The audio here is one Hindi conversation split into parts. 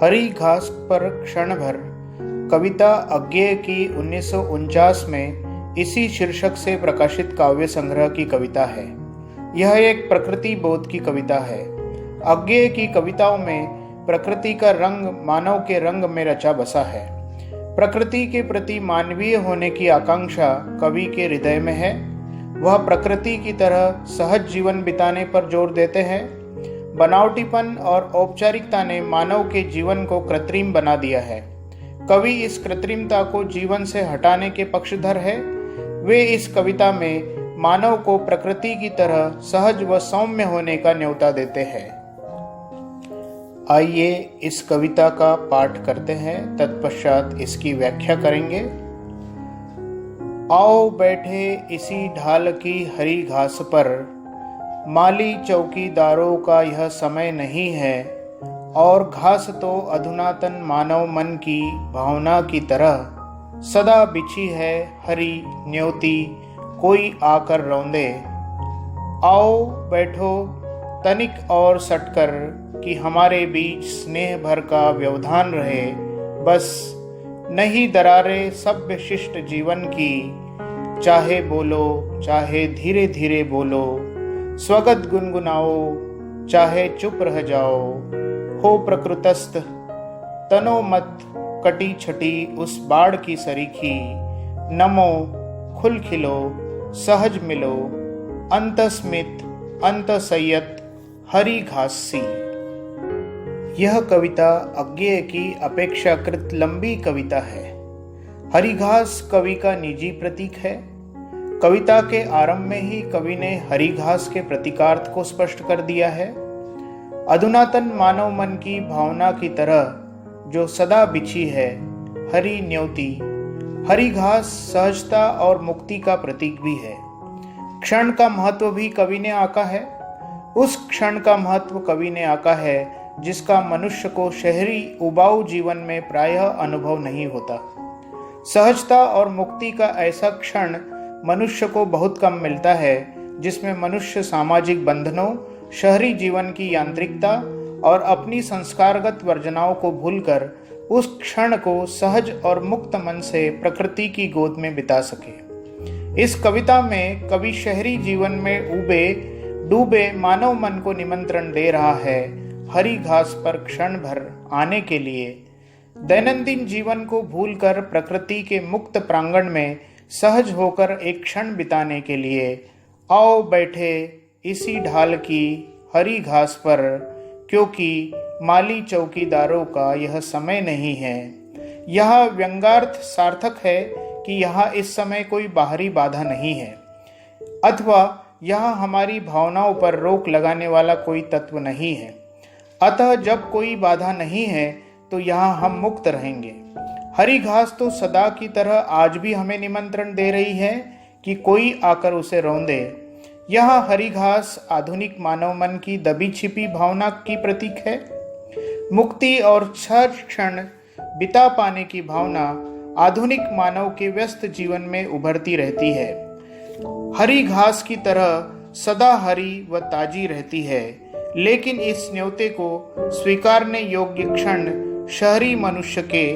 हरी घास पर क्षण भर कविता अज्ञेय की 1949 में इसी शीर्षक से प्रकाशित काव्य संग्रह की कविता है। यह एक प्रकृति बोध की कविता है। अज्ञेय की कविताओं में प्रकृति का रंग मानव के रंग में रचा बसा है। प्रकृति के प्रति मानवीय होने की आकांक्षा कवि के हृदय में है। वह प्रकृति की तरह सहज जीवन बिताने पर जोर देते हैं। बनावटीपन और औपचारिकता ने मानव के जीवन को कृत्रिम बना दिया है। कवि इस कृत्रिमता को जीवन से हटाने के पक्षधर है। वे इस कविता में मानव को प्रकृति की तरह सहज व सौम्य होने का न्योता देते हैं। आइए इस कविता का पाठ करते हैं, तत्पश्चात इसकी व्याख्या करेंगे। आओ बैठे इसी ढाल की हरी घास पर, माली चौकीदारों का यह समय नहीं है। और घास तो अधुनातन मानव मन की भावना की तरह सदा बिछी है हरी न्योती, कोई आकर रौंदे। आओ बैठो तनिक और सटकर, कि हमारे बीच स्नेह भर का व्यवधान रहे। बस नहीं दरारे सभ्य शिष्ट जीवन की, चाहे बोलो चाहे धीरे धीरे बोलो, स्वगत गुनगुनाओ चाहे चुप रह जाओ। हो प्रकृतस्थ तनो मत कटी छटी उस बाढ़ की सरीखी, नमो खुल खिलो सहज मिलो, अंतस्मित अंत संयत हरी घास सी। यह कविता अज्ञेय की अपेक्षाकृत लंबी कविता है। हरी घास कवि का निजी प्रतीक है। कविता के आरंभ में ही कवि ने हरी घास के प्रतीकार्थ को स्पष्ट कर दिया है। अधुनातन मानव मन की भावना की तरह जो सदा बिछी है हरी न्योती, हरी घास सहजता और मुक्ति का प्रतीक भी है। क्षण का महत्व भी कवि ने आंका है। उस क्षण का महत्व कवि ने आंका है जिसका मनुष्य को शहरी उबाऊ जीवन में प्रायः अनुभव नहीं होता। सहजता और मुक्ति का ऐसा क्षण मनुष्य को बहुत कम मिलता है, जिसमें मनुष्य सामाजिक बंधनों, शहरी जीवन की यांत्रिकता और अपनी संस्कारगत वर्जनाओं को भूलकर उस क्षण को सहज और मुक्त मन से प्रकृति की गोद में बिता सके। इस कविता में कवि शहरी जीवन में डूबे मानव मन को निमंत्रण दे रहा है हरी घास पर क्षण भर आने के लिए। दैनंदिन जीवन को भूलकर प्रकृति के मुक्त प्रांगण में सहज होकर एक क्षण बिताने के लिए आओ बैठे इसी ढाल की हरी घास पर, क्योंकि माली चौकीदारों का यह समय नहीं है। यह व्यंग्यार्थ सार्थक है कि यहाँ इस समय कोई बाहरी बाधा नहीं है, अथवा यहाँ हमारी भावनाओं पर रोक लगाने वाला कोई तत्व नहीं है। अतः जब कोई बाधा नहीं है तो यहाँ हम मुक्त रहेंगे। हरी घास तो सदा की तरह आज भी हमें निमंत्रण दे रही है कि कोई आकर उसे रौंदे। यह हरी घास आधुनिक मानव मन की दबी छिपी भावना की प्रतीक है। मुक्ति और सहज क्षण बिता पाने की भावना आधुनिक मानव के व्यस्त जीवन में उभरती रहती है। हरी घास की तरह सदा हरी व ताजी रहती है, लेकिन इस न्योते को स्वीकारने योग्य क्षण शहरी मनुष्य के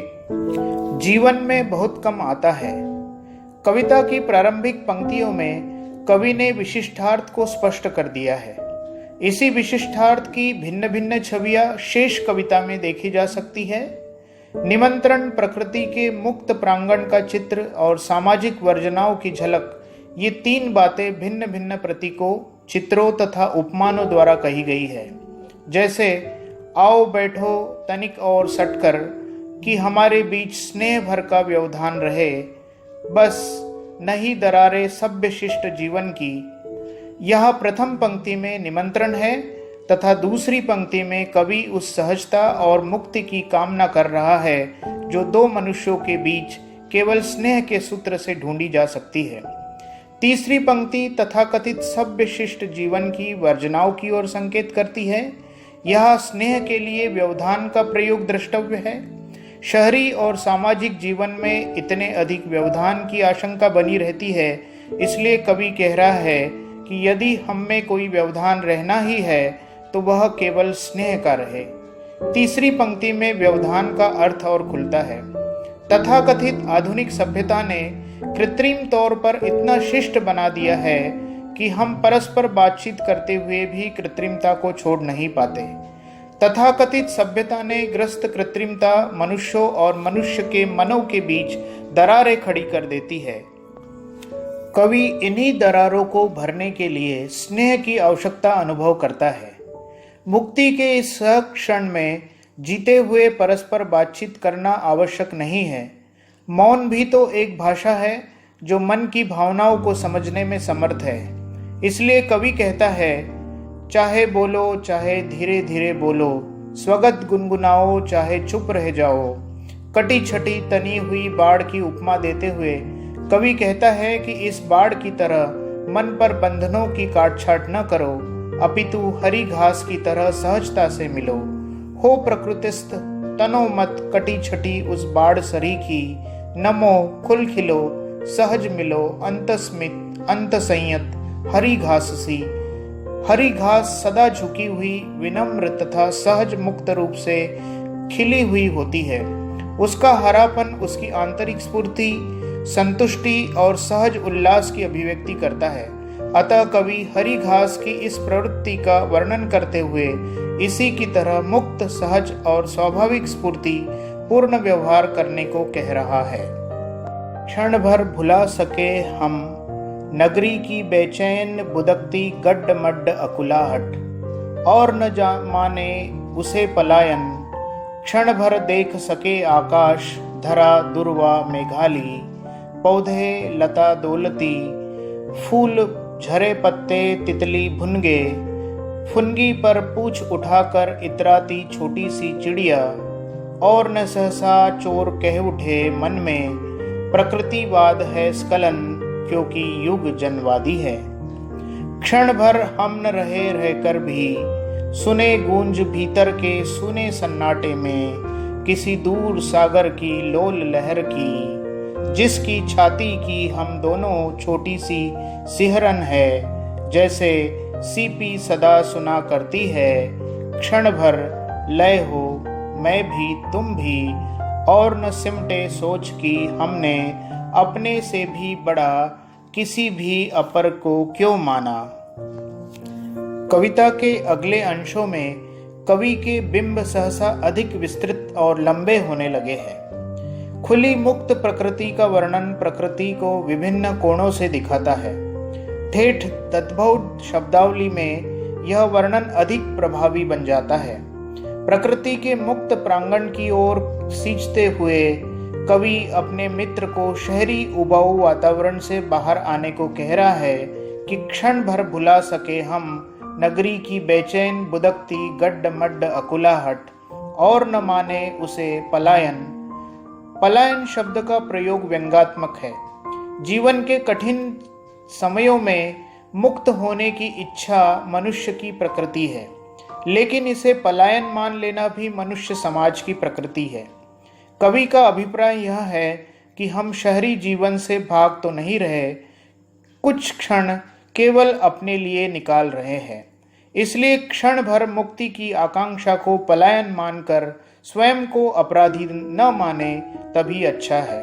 जीवन में बहुत कम आता है। कविता की प्रारंभिक पंक्तियों में कवि ने विशिष्टार्थ को स्पष्ट कर दिया है। इसी विशिष्टार्थ की भिन्न भिन्न छवियां शेष कविता में देखी जा सकती है। निमंत्रण, प्रकृति के मुक्त प्रांगण का चित्र और सामाजिक वर्जनाओं की झलक, ये तीन बातें भिन्न भिन्न प्रतीकों, चित्रों तथा उपमानों द्वारा कही गई है। जैसे आओ बैठो तनिक और सटकर, कि हमारे बीच स्नेह भर का व्यवधान रहे। बस नहीं दरारे सभ्य शिष्ट जीवन की। यह प्रथम पंक्ति में निमंत्रण है तथा दूसरी पंक्ति में कवि उस सहजता और मुक्ति की कामना कर रहा है जो दो मनुष्यों के बीच केवल स्नेह के सूत्र से ढूंढी जा सकती है। तीसरी पंक्ति तथाकथित सभ्य शिष्ट जीवन की वर्जनाओं की ओर संकेत करती है। यह स्नेह के लिए व्यवधान का प्रयोग द्रष्टव्य है। शहरी और सामाजिक जीवन में इतने अधिक व्यवधान की आशंका बनी रहती है, इसलिए कवि कह रहा है कि यदि हम में कोई व्यवधान रहना ही है तो वह केवल स्नेह का रहे। तीसरी पंक्ति में व्यवधान का अर्थ और खुलता है। तथाकथित आधुनिक सभ्यता ने कृत्रिम तौर पर इतना शिष्ट बना दिया है कि हम परस्पर बातचीत करते हुए भी कृत्रिमता को छोड़ नहीं पाते। तथाकथित सभ्यता ने ग्रस्त कृत्रिमता मनुष्यों और मनुष्य के मनों के बीच दरारें खड़ी कर देती है। कवि इन्हीं दरारों को भरने के लिए स्नेह की आवश्यकता अनुभव करता है। मुक्ति के इस क्षण में जीते हुए परस्पर बातचीत करना आवश्यक नहीं है। मौन भी तो एक भाषा है जो मन की भावनाओं को समझने में समर्थ है। इसलिए कवि कहता है, चाहे बोलो चाहे धीरे धीरे बोलो, स्वगत गुनगुनाओ चाहे चुप रह जाओ। कटी छटी तनी हुई बाढ़ की उपमा देते हुए कवि कहता है कि इस बाढ़ की तरह मन पर बंधनों की काटछाट न करो, अपितु हरी घास की तरह सहजता से मिलो। हो प्रकृतिस्थ तनो मत कटी छटी उस बाढ़ सरीखी, नमो खुल खिलो सहज मिलो अंतस्मित अंत संयत हरी घास सी। हरी घास सदा झुकी हुई विनम्र तथा सहज मुक्त रूप से खिली हुई होती है। उसका हरापन उसकी आंतरिक स्फूर्ति, संतुष्टि और सहज उल्लास की अभिव्यक्ति करता है। अतः कवि हरी घास की इस प्रवृत्ति का वर्णन करते हुए इसी की तरह मुक्त, सहज और स्वाभाविक स्फूर्ति पूर्ण व्यवहार करने को कह रहा है। क्षण भर भुला सके हम नगरी की बेचैन बुदकती गड्ड मड्ड अकुलाहट, और न माने उसे पलायन। क्षण भर देख सके आकाश धरा दुर्वा मेघाली, पौधे लता दौलती, फूल झरे पत्ते तितली भुनगे, फुनगी पर पूछ उठाकर इतराती छोटी सी चिड़िया, और न सहसा चोर कह उठे मन में, प्रकृतिवाद है स्खलन क्योंकि युग जनवादी है। क्षण भर हम न रहे रहकर भी सुने गूंज भीतर के सुने सन्नाटे में, किसी दूर सागर की लोल लहर की, जिसकी छाती की हम दोनों छोटी सी सिहरन है, जैसे सीपी सदा सुना करती है। क्षण भर लय हो मैं भी तुम भी, और न सिमटे सोच की हमने अपने से भी बड़ा किसी भी अपर को क्यों माना। कविता के अगले अंशों में कवि के बिंब सहसा अधिक विस्तृत और लंबे होने लगे हैं। खुली मुक्त प्रकृति का वर्णन प्रकृति को विभिन्न कोणों से दिखाता है। ठेठ तद्भव शब्दावली में यह वर्णन अधिक प्रभावी बन जाता है। प्रकृति के मुक्त प्रांगण की ओर सींचते हुए कवि अपने मित्र को शहरी उबाऊ वातावरण से बाहर आने को कह रहा है कि क्षण भर भुला सके हम नगरी की बेचैन बुदकती गड्ड मड्ड अकुलाहट, और न माने उसे पलायन। पलायन शब्द का प्रयोग व्यंग्यात्मक है। जीवन के कठिन समयों में मुक्त होने की इच्छा मनुष्य की प्रकृति है, लेकिन इसे पलायन मान लेना भी मनुष्य समाज की प्रकृति है। कवि का अभिप्राय यह है कि हम शहरी जीवन से भाग तो नहीं रहे, कुछ क्षण केवल अपने लिए निकाल रहे हैं। इसलिए क्षण भर मुक्ति की आकांक्षा को पलायन मानकर स्वयं को अपराधी न माने तभी अच्छा है।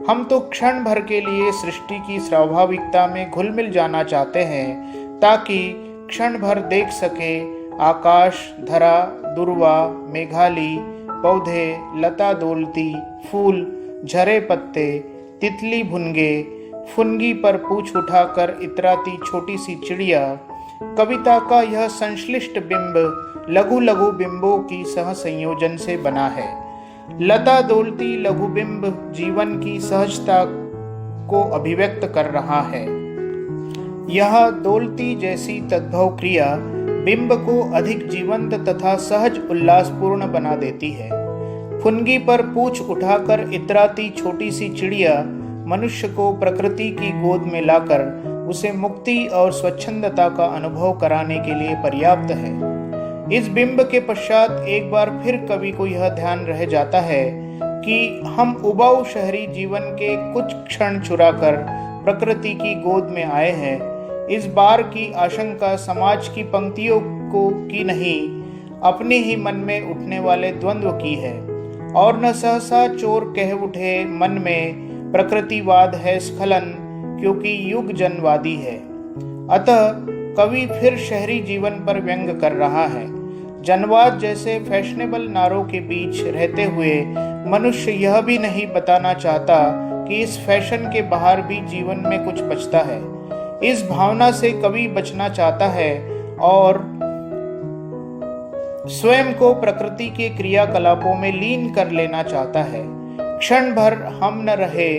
हम तो क्षण भर के लिए सृष्टि की स्वाभाविकता में घुल मिल जाना चाहते हैं, ताकि क्षण भर देख सके आकाश धरा दुर्वा मेघाली, पौधे लता दौलती, फूल झरे पत्ते तितली भुनगे, फुनगी पर पूछ उठाकर इतराती छोटी सी चिड़िया। कविता का यह संश्लिष्ट बिंब लघु लघु बिंबों की सह संयोजन से बना है। लता दौलती लघु बिंब जीवन की सहजता को अभिव्यक्त कर रहा है। यह दौलती जैसी तद्भव क्रिया बिंब को अधिक जीवंत तथा सहज उल्लासपूर्ण बना देती है। फुनगी पर पूछ उठाकर इतराती छोटी सी चिड़िया मनुष्य को प्रकृति की गोद में लाकर उसे मुक्ति और स्वच्छंदता का अनुभव कराने के लिए पर्याप्त है। इस बिंब के पश्चात एक बार फिर कवि को यह ध्यान रह जाता है कि हम उबाऊ शहरी जीवन के कुछ क्षण चुराकर प्रकृति की गोद में आए हैं। इस बार की आशंका समाज की पंक्तियों को की नहीं, अपने ही मन में उठने वाले द्वंद्व की है, और न सहसा चोर कह उठे मन में प्रकृतिवाद है स्खलन, क्योंकि युग जनवादी है। अतः कवि फिर शहरी जीवन पर व्यंग कर रहा है। जनवाद जैसे फैशनेबल नारों के बीच रहते हुए मनुष्य यह भी नहीं बताना चाहता कि इस फैशन के बाहर भी जीवन में कुछ बचता है। इस भावना से कवि बचना चाहता है और स्वयं को प्रकृति के क्रियाकलापों में लीन कर लेना चाहता है। क्षण भर हम न रहे,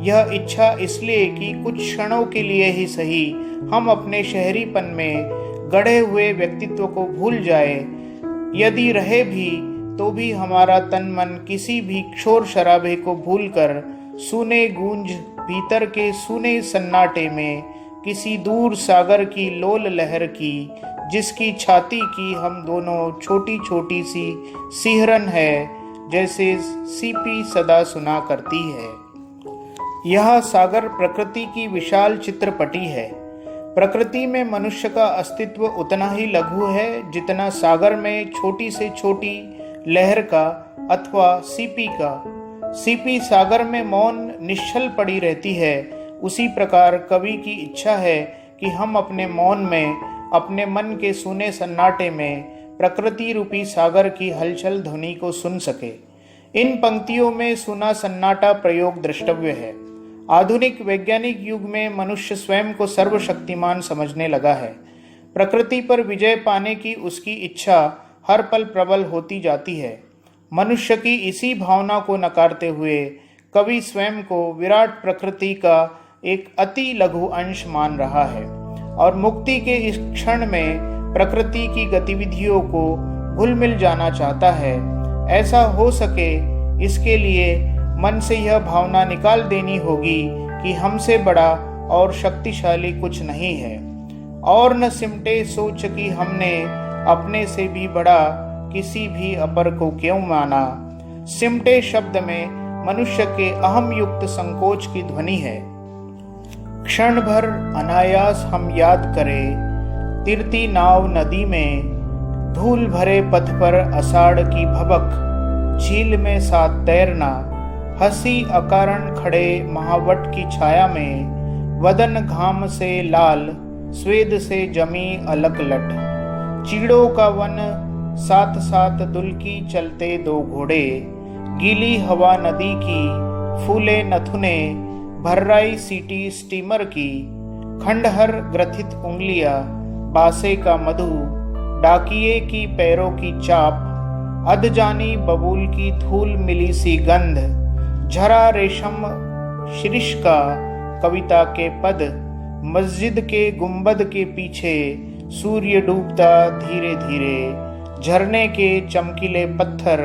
यह इच्छा इसलिए कि कुछ क्षणों के लिए ही सही हम अपने शहरीपन में गढ़े हुए व्यक्तित्व को भूल जाए। यदि रहे भी तो भी हमारा तन मन किसी भी शोर शराबे को भूलकर सूने गूंज भीतर के सूने सन्नाटे में किसी दूर सागर की लोल लहर की, जिसकी छाती की हम दोनों छोटी छोटी सी सिहरन है, जैसे सीपी सदा सुना करती है। यह सागर प्रकृति की विशाल चित्रपटी है। प्रकृति में मनुष्य का अस्तित्व उतना ही लघु है जितना सागर में छोटी से छोटी लहर का अथवा सीपी का। सीपी सागर में मौन निश्चल पड़ी रहती है, उसी प्रकार कवि की इच्छा है कि हम अपने मौन में, अपने मन के सूने सन्नाटे में प्रकृति रूपी सागर की हलचल ध्वनि को सुन सके। इन पंक्तियों में सुना सन्नाटा प्रयोग द्रष्टव्य है। आधुनिक वैज्ञानिक युग में मनुष्य स्वयं को सर्वशक्तिमान समझने लगा है। प्रकृति पर विजय पाने की उसकी इच्छा हर पल प्रबल होती जाती है। मनुष्य की इसी भावना को नकारते हुए कवि स्वयं को विराट प्रकृति का एक अति लघु अंश मान रहा है और मुक्ति के इस क्षण में प्रकृति की गतिविधियों को घुल मिल जाना चाहता है। ऐसा हो सके इसके लिए मन से यह भावना निकाल देनी होगी कि हमसे बड़ा और शक्तिशाली कुछ नहीं है, और न सिमटे सोच कि हमने अपने से भी बड़ा किसी भी अपर को क्यों माना। सिमटे शब्द में मनुष्य के अहम युक्त संकोच की ध्वनि है। क्षण भर अनायास हम याद करें तिरती नाव नदी में, धूल भरे पथ पर अषाढ़ की भबक, झील में साथ तैरना, हंसी अकारण खड़े महावट की छाया में, वदन घाम से लाल स्वेद से जमी अलक लट, चीड़ों का वन साथ साथ दुलकी चलते दो घोड़े, गीली हवा नदी की, फूले नथुने, भर्राई सीटी स्टीमर की, खंडहर ग्रथित उंगलियां, बासे का मधु, डाकिये की पैरों की चाप, अधजानी बबूल की धूल मिली सी गंध, झरा रेशम शिरीष का कविता के पद, मस्जिद के गुंबद के पीछे सूर्य डूबता धीरे धीरे, झरने के चमकीले पत्थर,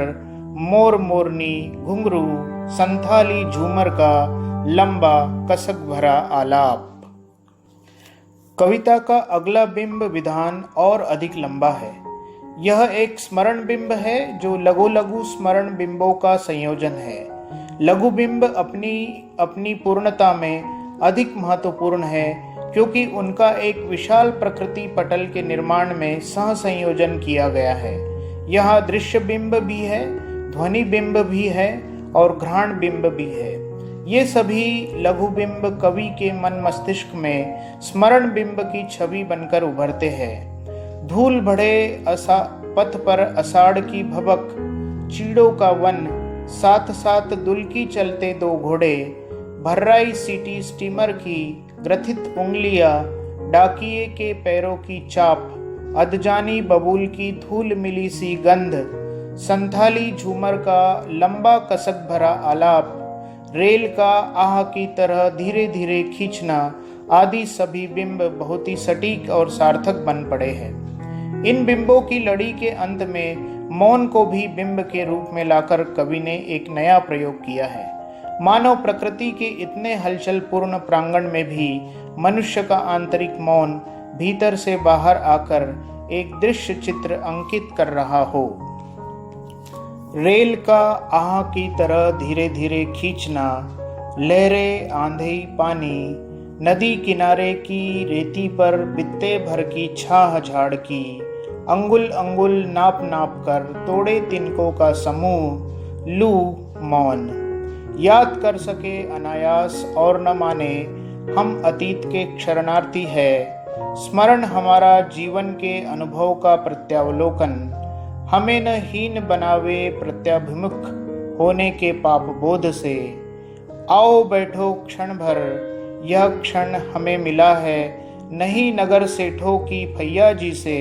मोर मोरनी घुंघरू, संथाली झूमर का लंबा कसक भरा आलाप। कविता का अगला बिंब विधान और अधिक लंबा है। यह एक स्मरण बिंब है जो लघु लघु स्मरण बिंबों का संयोजन है। लघु बिंब अपनी पूर्णता में अधिक महत्वपूर्ण है क्योंकि उनका एक विशाल प्रकृति पटल के निर्माण में सह संयोजन किया गया है। यहाँ दृश्य बिंब भी है, ध्वनि बिंब भी है और घ्राण बिंब भी है। ये सभी लघु बिंब कवि के मन मस्तिष्क में स्मरण बिंब की छवि बनकर उभरते हैं। धूल भरे पथ पर अषाढ़ की भबक, चीड़ों का वन, साथ साथ दुलकी चलते दो घोड़े, भर्राई सीटी स्टीमर की ग्रथित उंगलियां, डाकिये के पैरों की चाप, अधजानी बबूल की धूल मिली सी गंध, संथाली झूमर का लंबा कसक भरा आलाप, रेल का आह की तरह धीरे धीरे खींचना आदि सभी बिंब बहुत ही सटीक और सार्थक बन पड़े हैं। इन बिंबों की लड़ी के अंत में मौन को भी बिंब के रूप में लाकर कवि ने एक नया प्रयोग किया है। मानव प्रकृति के इतने हलचल पूर्ण प्रांगण में भी मनुष्य का आंतरिक मौन भीतर से बाहर आकर एक दृश्य चित्र अंकित कर रहा हो। रेल का आह की तरह धीरे धीरे खींचना, लहरें, आंधी, पानी, नदी किनारे की रेती पर बित्ते भर की छाह झाड़ की, अंगुल अंगुल नाप नाप कर तोड़े तिनकों का समूह, लू मौन। याद कर सके अनायास और न माने हम अतीत के शरणार्थी है। स्मरण हमारा जीवन के अनुभव का प्रत्यावलोकन, हमें न हीन बनावे प्रत्याभिमुख होने के पाप बोध से। आओ बैठो क्षण भर, यह क्षण हमें मिला है, नहीं नगर सेठों की फैया जी से।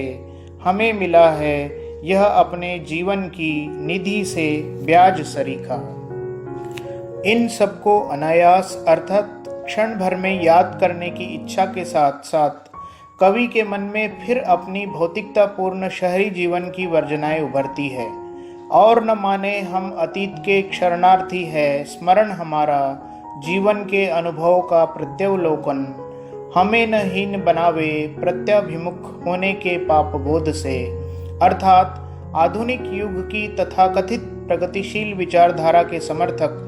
हमें मिला है यह अपने जीवन की निधि से ब्याज सरीखा। इन सबको अनायास अर्थात क्षण भर में याद करने की इच्छा के साथ साथ कवि के मन में फिर अपनी भौतिकता पूर्ण शहरी जीवन की वर्जनाएं उभरती है। और न माने हम अतीत के शरणार्थी है, स्मरण हमारा जीवन के अनुभव का प्रत्यावलोकन, हमें न हीन बनावे प्रत्याभिमुख होने के पाप बोध से। अर्थात आधुनिक युग की तथाकथित प्रगतिशील विचारधारा के समर्थक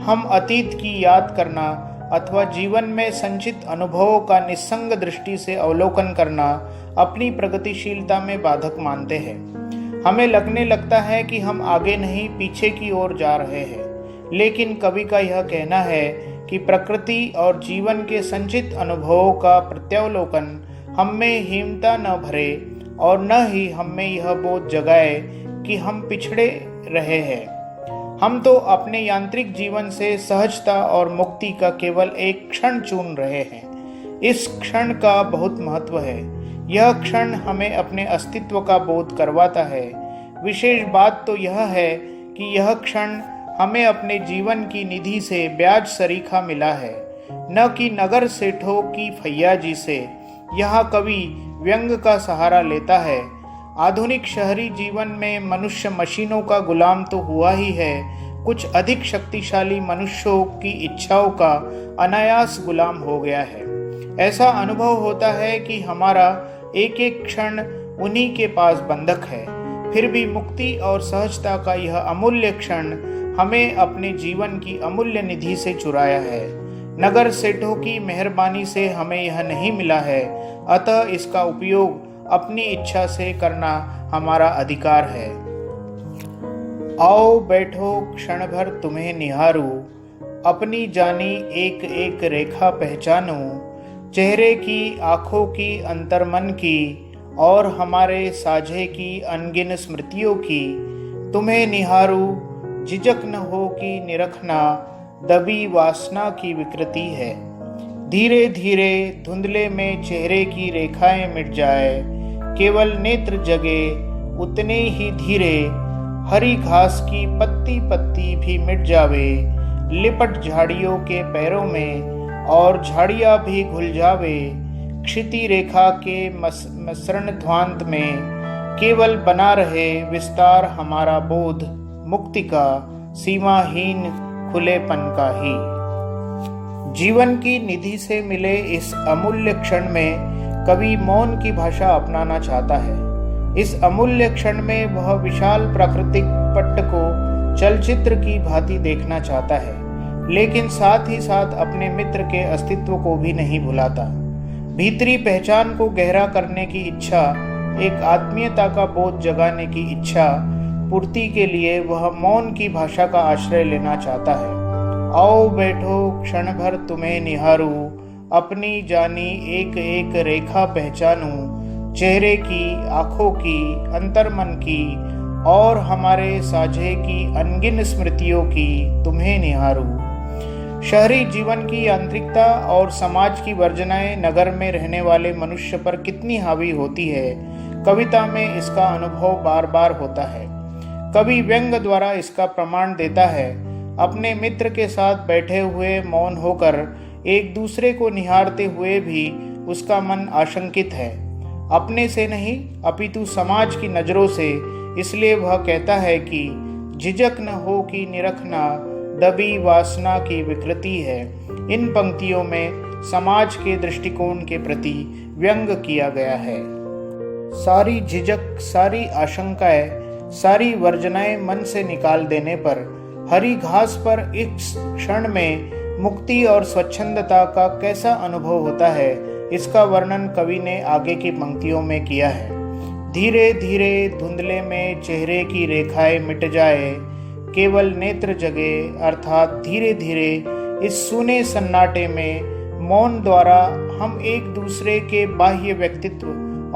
हम अतीत की याद करना अथवा जीवन में संचित अनुभवों का निस्संग दृष्टि से अवलोकन करना अपनी प्रगतिशीलता में बाधक मानते हैं। हमें लगने लगता है कि हम आगे नहीं पीछे की ओर जा रहे हैं, लेकिन कवि का यह कहना है कि प्रकृति और जीवन के संचित अनुभवों का प्रत्यावलोकन हम में हीनता न भरे और न ही हम में यह बोध जगाए कि हम पिछड़े रहे हैं। हम तो अपने यांत्रिक जीवन से सहजता और मुक्ति का केवल एक क्षण चुन रहे हैं। इस क्षण का बहुत महत्व है। यह क्षण हमें अपने अस्तित्व का बोध करवाता है। विशेष बात तो यह है कि यह क्षण हमें अपने जीवन की निधि से ब्याज सरीखा मिला है, न कि नगर सेठों की फैया जी से। यहाँ कवि व्यंग का सहारा लेता है। आधुनिक शहरी जीवन में मनुष्य मशीनों का गुलाम तो हुआ ही है, कुछ अधिक शक्तिशाली मनुष्यों की इच्छाओं का अनायास गुलाम हो गया है। ऐसा अनुभव होता है कि हमारा एक एक क्षण उन्हीं के पास बंधक है। फिर भी मुक्ति और सहजता का यह अमूल्य क्षण हमें अपने जीवन की अमूल्य निधि से चुराया है। नगर सेठों की मेहरबानी से हमें यह नहीं मिला है, अतः इसका उपयोग अपनी इच्छा से करना हमारा अधिकार है। आओ बैठो क्षण भर तुम्हें निहारूं, अपनी जानी एक एक रेखा पहचानूं, चेहरे की आँखों की अंतर्मन की और हमारे साझे की अनगिन स्मृतियों की। तुम्हें निहारूं झिझक न हो कि निरखना दबी वासना की विकृति है। धीरे धीरे धुंधले में चेहरे की रेखाएं मिट जाए, केवल नेत्र जगे उतने ही धीरे हरी घास की पत्ती पत्ती भी मिट जावे, लिपट झाड़ियों के पैरों में और झाड़ियां भी घुल जावे। क्षिति रेखा के मसृण ध्वांत में केवल बना रहे विस्तार हमारा बोध मुक्ति का, सीमाहीन खुलेपन का ही। जीवन की निधि से मिले इस अमूल्य क्षण में कवि मौन की भाषा अपनाना चाहता है। इस अमूल्य क्षण में वह विशाल प्राकृतिक पट्ट को चलचित्र की भांति देखना चाहता है, लेकिन साथ ही साथ अपने मित्र के अस्तित्व को भी नहीं भुलाता। भीतरी पहचान को गहरा करने की इच्छा, एक आत्मीयता का बोध जगाने की इच्छा पूर्ति के लिए वह मौन की भाषा का आश्रय लेना चाहता है। आओ बैठो क्षण भर तुम्हें निहारूं, अपनी जानी एक एक रेखा पहचानूं, चेहरे की आँखों की अंतर्मन की और हमारे साझे की अनगिन स्मृतियों की तुम्हें निहारूं। शहरी जीवन की यांत्रिकता और समाज की वर्जनाएं नगर में रहने वाले मनुष्य पर कितनी हावी होती है, कविता में इसका अनुभव बार बार होता है। कवि व्यंग द्वारा इसका प्रमाण देता है। अपने मित्र के साथ बैठे हुए मौन होकर एक दूसरे को निहारते हुए भी उसका मन आशंकित है, अपने से नहीं अपितु समाज की नजरों से। इसलिए वह कहता है कि झिझक न हो कि निरखना दबी वासना की विकृति है। इन पंक्तियों में समाज के दृष्टिकोण के प्रति व्यंग किया गया है। सारी झिझक, सारी आशंकाएं, सारी वर्जनाएं मन से निकाल देने पर हरी घास पर इस क्षण में मुक्ति और स्वच्छंदता का कैसा अनुभव होता है, इसका वर्णन कवि ने आगे की पंक्तियों में किया है। धीरे धीरे धुंधले में चेहरे की रेखाएं मिट जाए, केवल नेत्र जगे, अर्थात धीरे धीरे इस सूने सन्नाटे में मौन द्वारा हम एक दूसरे के बाह्य व्यक्तित्व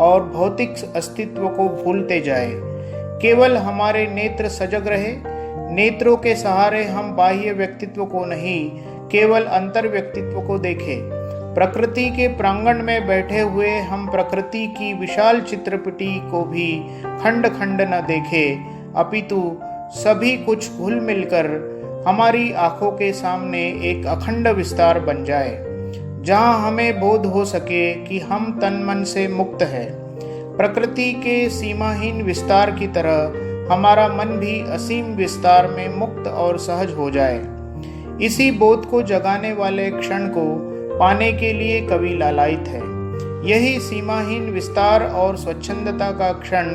और भौतिक अस्तित्व को भूलते जाए। केवल हमारे नेत्र सजग रहे। नेत्रों के सहारे हम बाह्य व्यक्तित्व को नहीं, केवल अंतर व्यक्तित्व को देखें। प्रकृति के प्रांगण में बैठे हुए हम प्रकृति की विशाल चित्रपटी को भी खंड खंड न देखें, अपितु सभी कुछ घुल मिलकर हमारी आंखों के सामने एक अखंड विस्तार बन जाए, जहां हमें बोध हो सके कि हम तन मन से मुक्त हैं। प्रकृति के सीमाहीन विस्तार की तरह हमारा मन भी असीम विस्तार में मुक्त और सहज हो जाए। इसी बोध को जगाने वाले क्षण को पाने के लिए कवि लालायित है। यही सीमाहीन विस्तार और स्वच्छंदता का क्षण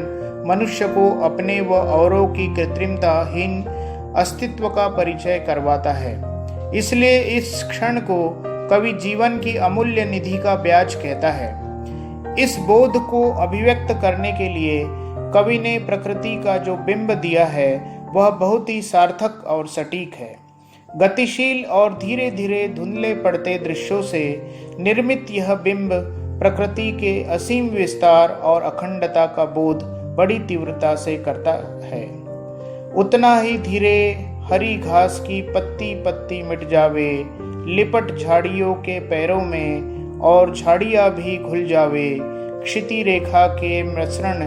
मनुष्य को अपने व औरों की कृत्रिमताहीन अस्तित्व का परिचय करवाता है। इसलिए इस क्षण को कवि जीवन की अमूल्य निधि का ब्याज कहता है। इस बोध को अभिव्यक्त करने के लिए कवि ने प्रकृति का जो बिंब दिया है वह बहुत ही सार्थक और सटीक है। गतिशील और धीरे धीरे धुंधले पड़ते दृश्यों से निर्मित यह बिंब प्रकृति के असीम विस्तार और अखंडता का बोध बड़ी तीव्रता से करता है। उतना ही धीरे हरी घास की पत्ती पत्ती मिट जावे, लिपट झाड़ियों के पैरों में और झाड़ियां भी घुल जावे, क्षिति रेखा के मिश्रण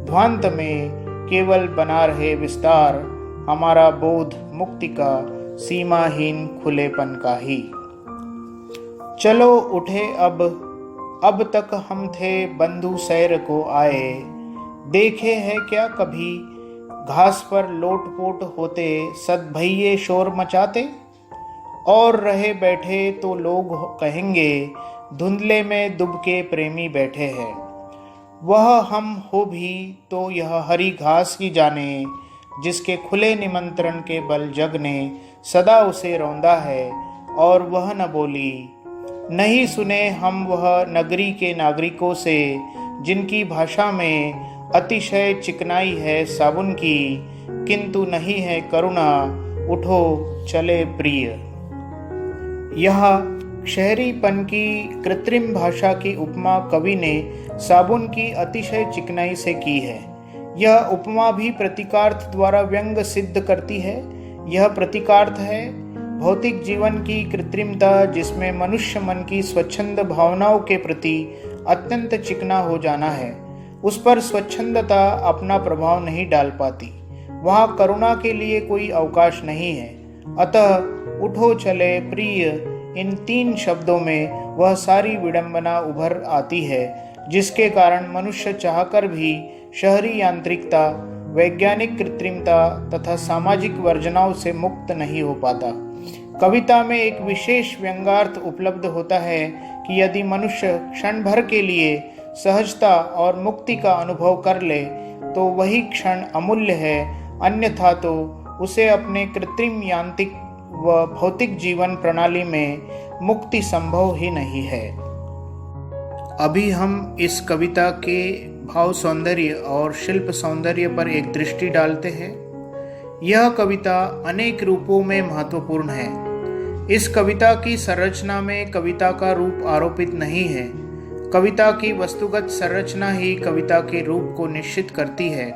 ध्वांत में केवल बना रहे विस्तार, हमारा बोध मुक्ति का सीमाहीन खुलेपन का ही। चलो उठे अब तक हम थे बंधु सैर को आए, देखे है क्या कभी घास पर लोटपोट होते सद्भैये शोर मचाते, और रहे बैठे तो लोग कहेंगे धुंधले में दुबके प्रेमी बैठे हैं। वह हम हो भी तो यह हरी घास की जाने, जिसके खुले निमंत्रण के बल जग ने सदा उसे रौंदा है, और वह न बोली। नहीं सुने हम वह नगरी के नागरिकों से, जिनकी भाषा में अतिशय चिकनाई है साबुन की, किंतु नहीं है करुणा, उठो चले प्रिय। यह शहरीपन की कृत्रिम भाषा की उपमा कवि ने साबुन की अतिशय चिकनाई से की है। यह उपमा भी प्रतीकार्थ द्वारा व्यंग सिद्ध करती है। यह प्रतीकार्थ है भौतिक जीवन की कृत्रिमता, जिसमें मनुष्य मन की स्वच्छंद भावनाओं के प्रति अत्यंत चिकना हो जाना है। उस पर स्वच्छंदता अपना प्रभाव नहीं डाल पाती, वहाँ करुणा के लिए कोई अवकाश नहीं है। अतः उठो चले प्रिय, इन 3 शब्दों में वह सारी विडंबना उभर आती है, जिसके कारण मनुष्य चाहकर भी शहरी यांत्रिकता, वैज्ञानिक कृत्रिमता तथा सामाजिक वर्जनाओं से मुक्त नहीं हो पाता। कविता में एक विशेष व्यंग्यार्थ उपलब्ध होता है कि यदि मनुष्य क्षण भर के लिए सहजता और मुक्ति का अनुभव कर ले तो वही क्षण अमूल्य है, अन्यथा तो उसे अपने कृत्रिम यांत्रिक व भौतिक जीवन प्रणाली में मुक्ति संभव ही नहीं है। अभी हम इस कविता के भाव सौंदर्य और शिल्प सौंदर्य पर एक दृष्टि डालते हैं। यह कविता अनेक रूपों में महत्वपूर्ण है। इस कविता की संरचना में कविता का रूप आरोपित नहीं है। कविता की वस्तुगत संरचना ही कविता के रूप को निश्चित करती है।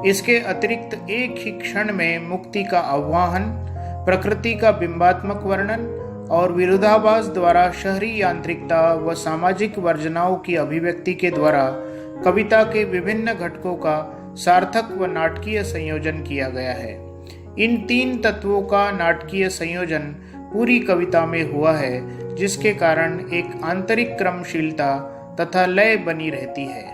इसके अतिरिक्त एक ही क्षण में मुक्ति का आह्वान, प्रकृति का बिंबात्मक वर्णन और विरोधाभास द्वारा शहरी यांत्रिकता व सामाजिक वर्जनाओं की अभिव्यक्ति के द्वारा कविता के विभिन्न घटकों का सार्थक व नाटकीय संयोजन किया गया है। इन 3 तत्वों का नाटकीय संयोजन पूरी कविता में हुआ है, जिसके कारण एक आंतरिक क्रमशीलता तथा लय बनी रहती है।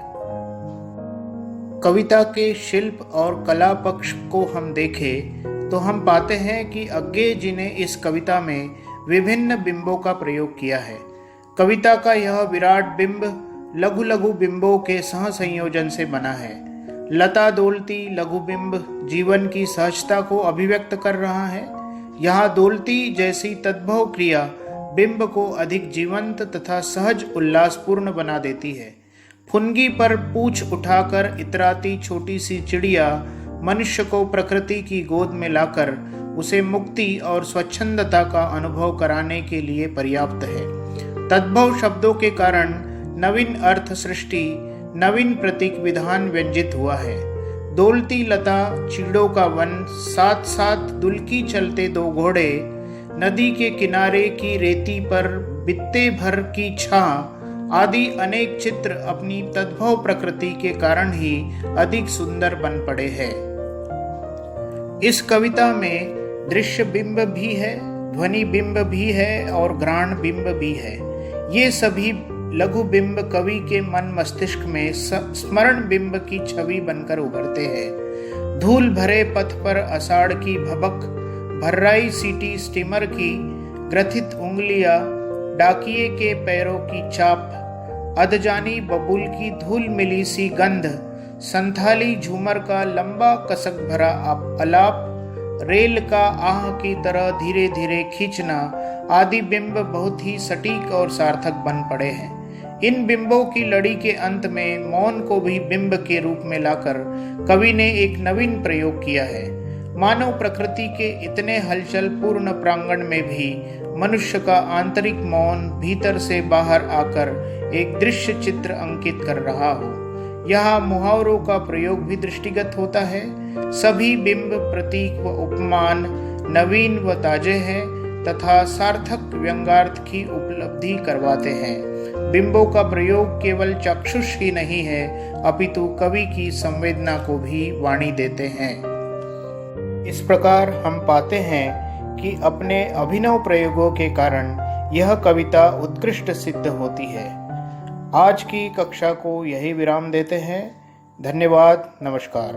कविता के शिल्प और कला पक्ष को हम देखें तो हम पाते हैं कि अज्ञेय जी ने इस कविता में विभिन्न बिंबों का प्रयोग किया है। कविता का यह विराट बिंब लघु लघु बिंबों के सह संयोजन से बना है। लता दोलती लघु बिंब जीवन की सहजता को अभिव्यक्त कर रहा है। यहाँ दोलती जैसी तद्भव क्रिया बिंब को अधिक जीवंत तथा सहज उल्लासपूर्ण बना देती है। फुनगी पर पूंछ उठाकर इतराती छोटी सी चिड़िया मनुष्य को प्रकृति की गोद में लाकर उसे मुक्ति और स्वच्छंदता का अनुभव कराने के लिए पर्याप्त है। तद्भव शब्दों के कारण नवीन अर्थ सृष्टि, नवीन प्रतीक विधान व्यंजित हुआ है। दोलती लता, चीड़ों का वन, साथ साथ दुलकी चलते दो घोड़े, नदी के किनारे की रेती पर बित्ते भर की छां आदि अनेक चित्र अपनी तद्भव प्रकृति के कारण ही अधिक सुंदर बन पड़े हैं। इस कविता में दृश्य बिंब भी है, ध्वनि बिंब भी है और घ्राण बिंब भी है। ये सभी लघु बिंब कवि के मन मस्तिष्क में स्मरण बिंब की छवि बनकर उभरते हैं। धूल भरे पथ पर आषाढ़ की भबक, भर्राई सीटी स्टीमर की ग्रथित उंगलियां, डाकिये के पैरों की चाप, अधजानी बबूल की धूल मिली सी गंध, संथाली झूमर का लंबा कसक भरा आलाप, रेल का आह की तरह धीरे धीरे खींचना आदि बिंब बहुत ही सटीक और सार्थक बन पड़े हैं। इन बिंबों की लड़ी के अंत में मौन को भी बिंब के रूप में लाकर कवि ने एक नवीन प्रयोग किया है। मानव प्रकृति के इतने हलचल पूर्ण प्रांगण में भी मनुष्य का आंतरिक मौन भीतर से बाहर आकर एक दृश्य चित्र अंकित कर रहा हो। यहाँ मुहावरों का प्रयोग भी दृष्टिगत होता है। सभी बिंब, प्रतीक व उपमान नवीन व ताजे हैं तथा सार्थक व्यंग्यार्थ की उपलब्धि करवाते हैं। बिंबों का प्रयोग केवल चक्षुष ही नहीं है, अपितु कवि की संवेदना को भी वाणी देते हैं। इस प्रकार हम पाते हैं कि अपने अभिनव प्रयोगों के कारण यह कविता उत्कृष्ट सिद्ध होती है। आज की कक्षा को यही विराम देते हैं। धन्यवाद। नमस्कार।